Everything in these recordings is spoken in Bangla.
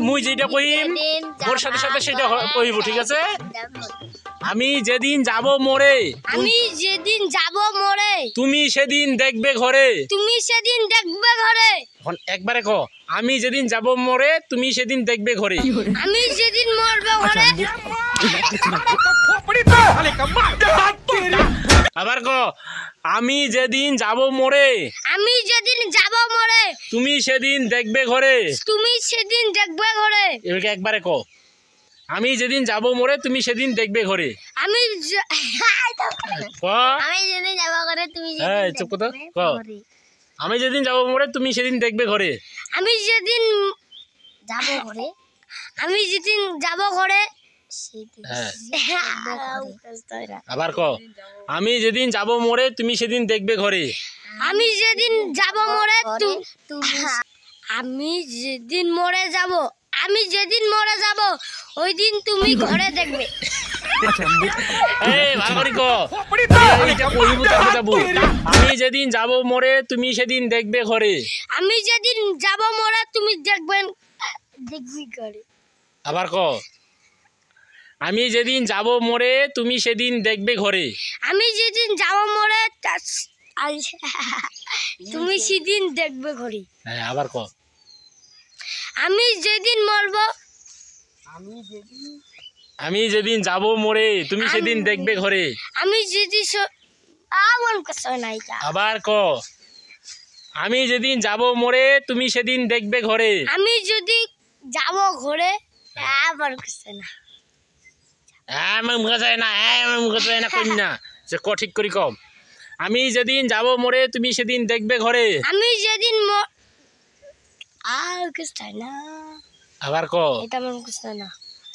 মুই যেটা কইম মোর সাথে সাথে সেটা কইব, ঠিক আছে? আমি যেদিন যাব মোরে, আমি যেদিন যাব মোরে, তুমি সেদিন দেখবে ঘরে। তুমি সেদিন দেখবে ঘরে। এখন একবারে ক, আমি যেদিন যাব মোরে, তুমি সেদিন দেখবে ঘরে। আমি যেদিন মরবে ঘরে। আবার ক, আমি যেদিন যাব মোরে, আমি যেদিন যাব মোরে, তুমি সেদিন দেখবে ঘরে। তুমি সেদিন দেখবে ঘরে। এবারে একবারে ক, আমি যেদিন যাব মোরে, তুমি সেদিন দেখবে ঘরে। আমি ক, আমি যেদিন যাব ঘরে, তুমি এই যেদিন চুপ কর তো, দেখবে ক। ঘরে। আমি যেদিন যাব মোরে, তুমি সেদিন দেখবে ঘরে। আমি যেদিন যাব ঘরে, আমি যেদিন যাব ঘরে সেদিন আবার ক, আমি যেদিন যাব মোরে, তুমি সেদিন দেখবে ঘরে। আমি যেদিন যাব মোরে, আমি যেদিন মরে যাব, আমি যেদিন মরে যাব ওই দিন তুমি ঘরে দেখবে। এই ভালো করে ক, এইটা কইব তারপর যাব। আমি যেদিন যাব মোরে, তুমি সেদিন দেখবে ঘরে। আমি যেদিন যাব মরে, তুমি দেখবি ঘরে। আবার ক, আমি যেদিন যাব মোরে, তুমি সেদিন দেখবে ঘরে। আমি যেদিন যাব মরে, তুমি সেদিন দেখবে ঘরে। হ্যাঁ, আবার ক, আমি যেদিন মরব, আমি যেদিন যাব মোরে, তুমি সেদিন দেখবে ঘরে। আমি যেদিন আমার কাছে নাই তা। আবার ক, আমি যেদিন যাব মোরে, তুমি সেদিন দেখবে ঘরে। আমি যদি যাব ঘরে, আবার কাছে না। আমার মুখে যায় না, আমার মুখে যায় না, কই না যে ক ঠিক করি কম। আমি যেদিন যাব মোরে, তুমি সেদিন দেখবে ঘরে। আমি যেদিন আর কাছে না। আবার ক, এটা আমার কাছে না।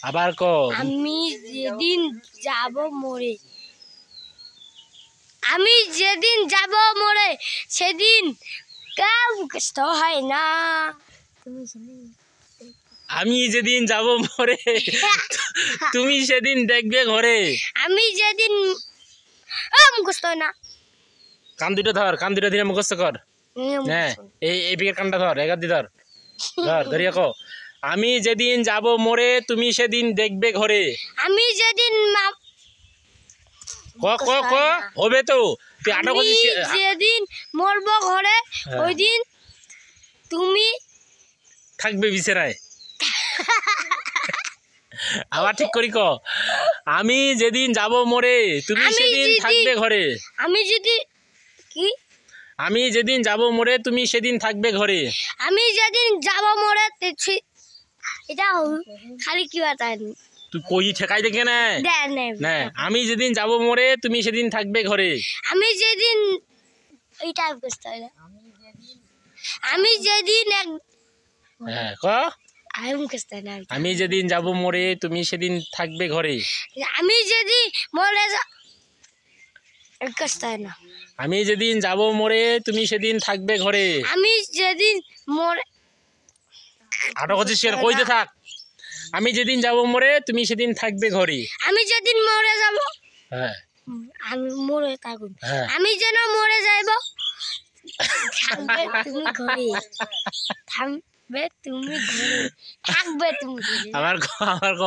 আবার ক, আমি যেদিন যাব মরে, আমি যেদিন যাব মরে সেদিন কেউ কষ্ট হয় না। আমি যেদিন যাব মোরে, তুমি সেদিন দেখবে ঘরে। আমি যেদিন মুখস্থ হয় না। কান দুটো ধর, কান দুটো ধরে মুখস্থ কর। হ্যাঁ, এই বিকের কানটা ধর, এগার দি ধর, ধরিয়া ক, আমি যেদিন যাব মোরে, তুমি সেদিন দেখবে ঘরে। আমি যেদিন ক ক ক হবে তো, তুই আটা আমি করছিস। যেদিন মরব ঘরে ওই দিন তুমি থাকবে বিছানায়। আবার ঠিক করি ক, আমি যেদিন যাব মোরে, তুমি আমি সেদিন যেদিন- থাকবে ঘরে। আমি যদি কি আমি যেদিন যাব মোরে, তুমি সেদিন থাকবে ঘরে। আমি যেদিন যাব মরে এটা খালি কি বাতা তুই কই ঠেকাই দেখে না। না, আমি যেদিন যাব মোরে, তুমি সেদিন থাকবে ঘরে। আমি যেদিন এইটা বুঝতে হয় না। আমি যেদিন হ্যাঁ ক, আমি বুঝতে হয় না। আমি যেদিন যাব মোরে, তুমি সেদিন থাকবে ঘরে। আমি যেদিন মরে কষ্ট হয় না। আমি যেদিন যাব মোরে, তুমি সেদিন থাকবে ঘরে। আমি যেদিন মরে আটা করছিস কেন, কইতে থাক। আমি যেদিন যাব মোরে, তুমি সেদিন থাকবে ঘরে। আমি যেদিন মরে যাব, হ্যাঁ আমি মরে থাকুন। হ্যাঁ, আমি যেন মরে যাইব, থাকবে তুমি ঘরে। থাকবে তুমি ঘরে। থাকবে তুমি ঘরে। আমার ক, আমার ক,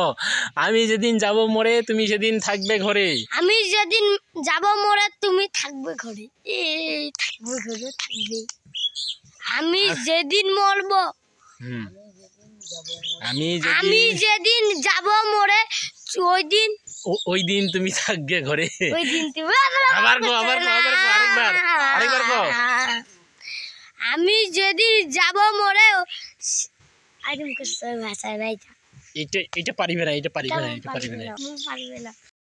আমি যেদিন যাব মোরে, তুমি সেদিন থাকবে ঘরে। আমি যেদিন যাব মরে, তুমি থাকবে ঘরে। এই থাকবে ঘরে, থাকবে। আমি যেদিন মরব, হুম, আমি আমি যেদিন যাব মরে ওই দিন তুমি থাকবে ঘরে। ওই দিন তুমি আবার ক, আবার ক, আবার ক, আরেকবার ক। আমি যেদিন যাব মরে ভাষা নাই। এটা পারিবে না, এটা পারিবে না, এটা পারিবে না। পারবে না।